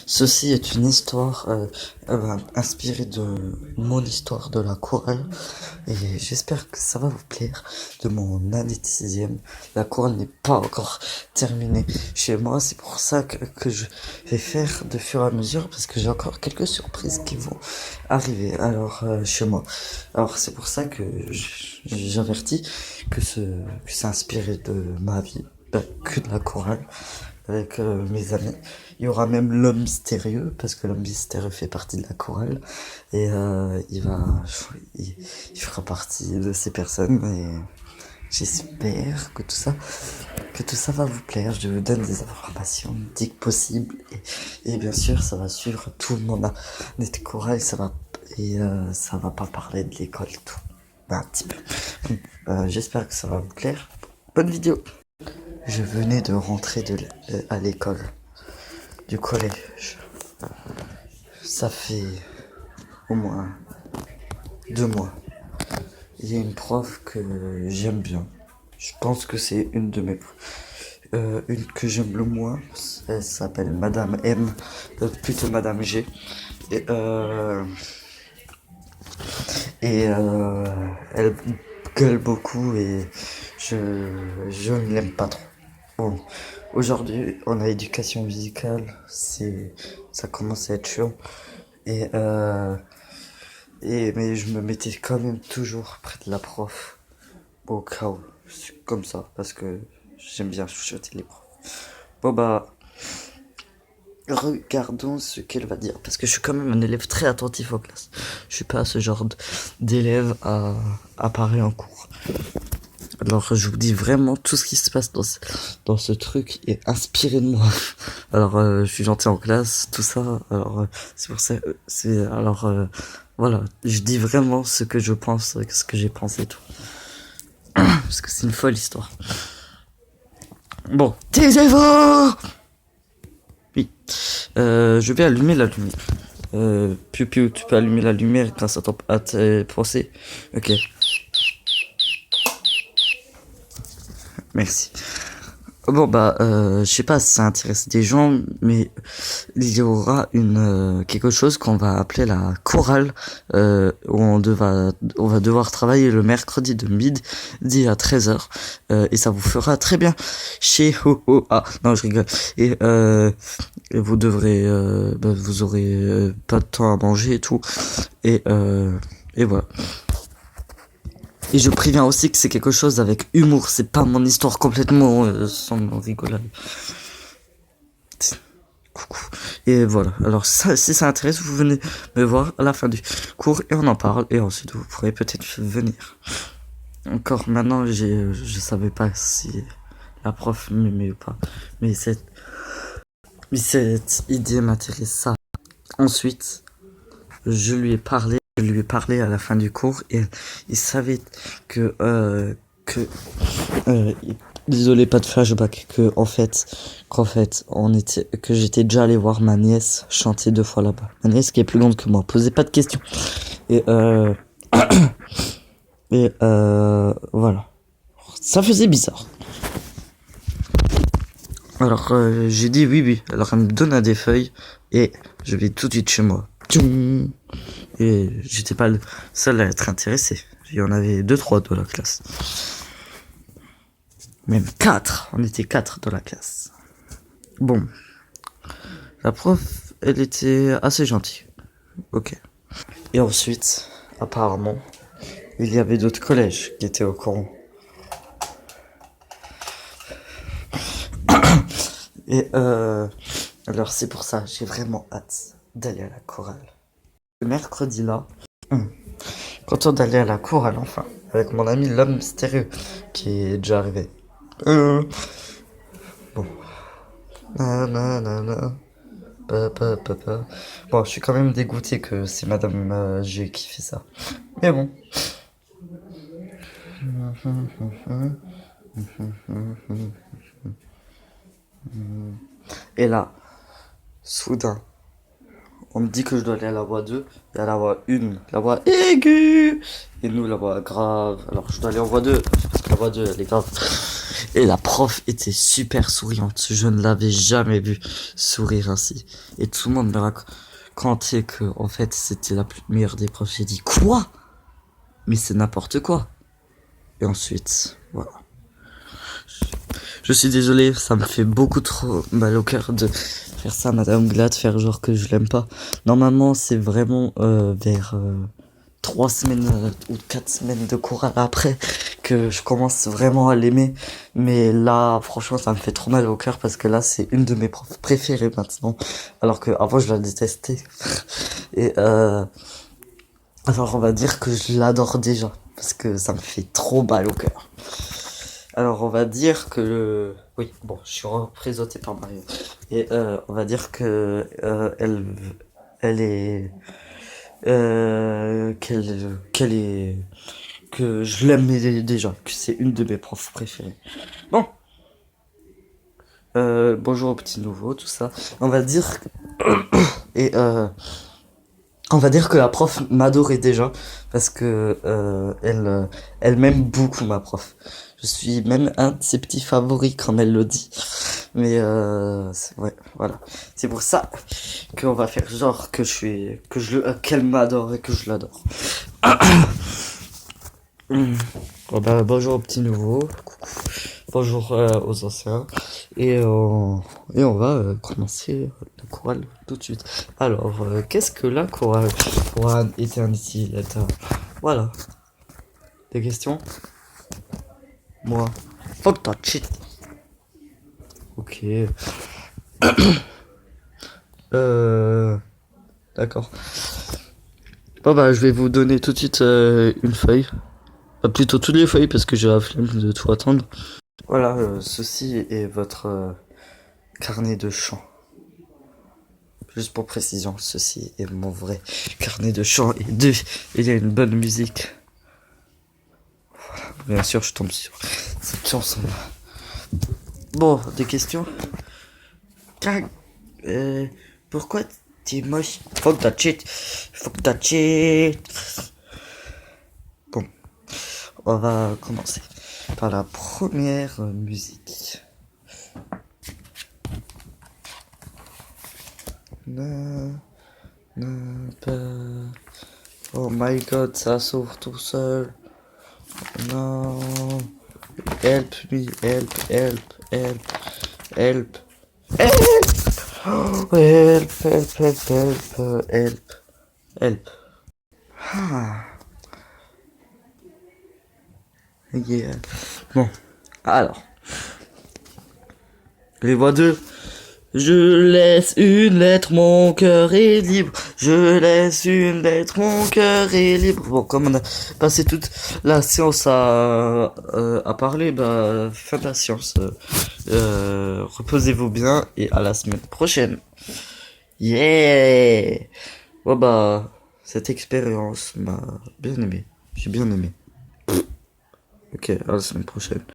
ceci est une histoire inspirée de mon histoire de la chorale et j'espère que ça va vous plaire de mon année de sixième. La chorale n'est pas encore terminée chez moi, c'est pour ça que je vais faire de fur et à mesure parce que j'ai encore quelques surprises qui vont arriver chez moi. Alors c'est pour ça que j'avertis que c'est inspiré de ma vie, que de la chorale avec mes amis. Il y aura même l'homme mystérieux, parce que l'homme mystérieux fait partie de la chorale, et il fera partie de ces personnes, et j'espère que tout ça va vous plaire. Je vous donne des informations dès que possible, et bien sûr, ça va suivre tout mon année de chorale, ça va pas parler de l'école, tout. Un petit peu. J'espère que ça va vous plaire. Bonne vidéo! Je venais de rentrer à l'école, du collège. Ça fait au moins 2 mois. Il y a une prof que j'aime bien. Je pense que c'est une de mes une que j'aime le moins. Elle s'appelle Madame M, plutôt Madame G. Elle gueule beaucoup et je ne l'aime pas trop. Bon, aujourd'hui, on a éducation musicale, ça commence à être chiant. Mais je me mettais quand même toujours près de la prof, au cas où, c'est comme ça, parce que j'aime bien chuchoter les profs. Bon bah, regardons ce qu'elle va dire, parce que je suis quand même un élève très attentif en classe. Je suis pas ce genre d'élève à parler en cours. Alors je vous dis vraiment tout ce qui se passe dans ce truc est inspiré de moi. Alors je suis gentil en classe, tout ça. Alors c'est pour ça, voilà, je dis vraiment ce que je pense, ce que j'ai pensé et tout. Parce que c'est une folle histoire. Bon, taisez-vous. Oui, je vais allumer la lumière. Piu Piu, tu peux allumer la lumière grâce à tes pensées. Ok. Merci. Bon bah je sais pas si ça intéresse des gens, mais il y aura quelque chose qu'on va appeler la chorale, où on va devoir travailler le mercredi de midi à 13h, et ça vous fera très bien chez non je rigole, et vous devrez vous aurez pas de temps à manger et tout, et voilà. Et je préviens aussi que c'est quelque chose avec humour, c'est pas mon histoire complètement sans rigolade. Coucou. Et voilà, alors ça, si ça intéresse, vous venez me voir à la fin du cours et on en parle, et ensuite vous pourrez peut-être venir. Encore maintenant, je savais pas si la prof m'aimait ou pas, mais cette idée m'intéressa. Ensuite, je lui ai parlé à la fin du cours, et il savait que désolé, pas de flashback, que j'étais déjà allé voir ma nièce chanter 2 fois là-bas. Ma nièce qui est plus grande que moi, posez pas de questions. Et voilà. Ça faisait bizarre. Alors j'ai dit oui. Alors elle me donna des feuilles et je vais tout de suite chez moi. Et j'étais pas le seul à être intéressé. Il y en avait 2-3 dans la classe. Même 4. On était 4 dans la classe. Bon. La prof, elle était assez gentille. Ok. Et ensuite, apparemment, il y avait d'autres collèges qui étaient au courant. Et alors c'est pour ça, j'ai vraiment hâte d'aller à la chorale. Le mercredi là, content d'aller à la chorale enfin, avec mon ami l'homme mystérieux qui est déjà arrivé. Bon. Bon, je suis quand même dégoûté que c'est Madame G qui fait ça. Mais bon. Et là, soudain, on me dit que je dois aller à la voix 2, et à la voix 1, la voix aiguë, et nous la voix grave. Alors je dois aller en voix 2, parce que la voix 2 elle est grave. Et la prof était super souriante. Je ne l'avais jamais vue sourire ainsi. Et tout le monde me racontait que, en fait, c'était la meilleure des profs. J'ai dit, quoi? Mais c'est n'importe quoi. Et ensuite, voilà. Je suis désolé, ça me fait beaucoup trop mal au cœur de faire ça, Madame Glad, faire genre que je l'aime pas. Normalement, c'est vraiment vers 3 semaines ou 4 semaines de cours après que je commence vraiment à l'aimer. Mais là, franchement, ça me fait trop mal au cœur parce que là, c'est une de mes profs préférées maintenant. Alors que avant, je la détestais. Et alors, on va dire que je l'adore déjà parce que ça me fait trop mal au cœur. Alors, on va dire que oui, bon, je suis représenté par Mario. Et on va dire que elle est... qu'elle est... Que je l'aime déjà, que c'est une de mes profs préférées. Bon, bonjour au petit nouveau, tout ça. On va dire... Et on va dire que la prof m'adorait déjà, parce que elle m'aime beaucoup, ma prof. Je suis même un de ses petits favoris, comme elle le dit. Mais ouais, voilà. C'est pour ça qu'on va faire genre que qu'elle m'adore et que je l'adore. Bon, bah, bonjour aux petits nouveaux, coucou. Bonjour aux anciens. Et on va commencer la chorale tout de suite. Alors, qu'est-ce que la chorale pour un Eternity Letter? Voilà. Des questions? Moi. Fuck that shit. Ok. D'accord. Bon bah je vais vous donner tout de suite une feuille. Enfin, plutôt toutes les feuilles parce que j'ai la flemme de tout attendre. Voilà, ceci est votre carnet de chant. Juste pour précision, ceci est mon vrai carnet de chant. Et deux, il y a une bonne musique. Voilà, bien sûr, je tombe sur cette chanson-là. Bon, des questions? Pourquoi t'es moche? Fuck that shit. Fuck that shit. Bon, on va commencer par la première musique. Oh my god, ça s'ouvre tout seul. Non. Help me, help, help, help, help. Help! Oh, help, help, help, help, help, help. Ah. Yeah. Bon, alors. Les voix de... Je laisse une lettre, mon cœur est libre. Je laisse une lettre, mon cœur est libre. Bon, comme on a passé toute la séance à parler, bah, fin de la séance. Reposez-vous bien et à la semaine prochaine. Yeah! Bon, bah, cette expérience m'a bien aimé. J'ai bien aimé. Ok, à la semaine prochaine.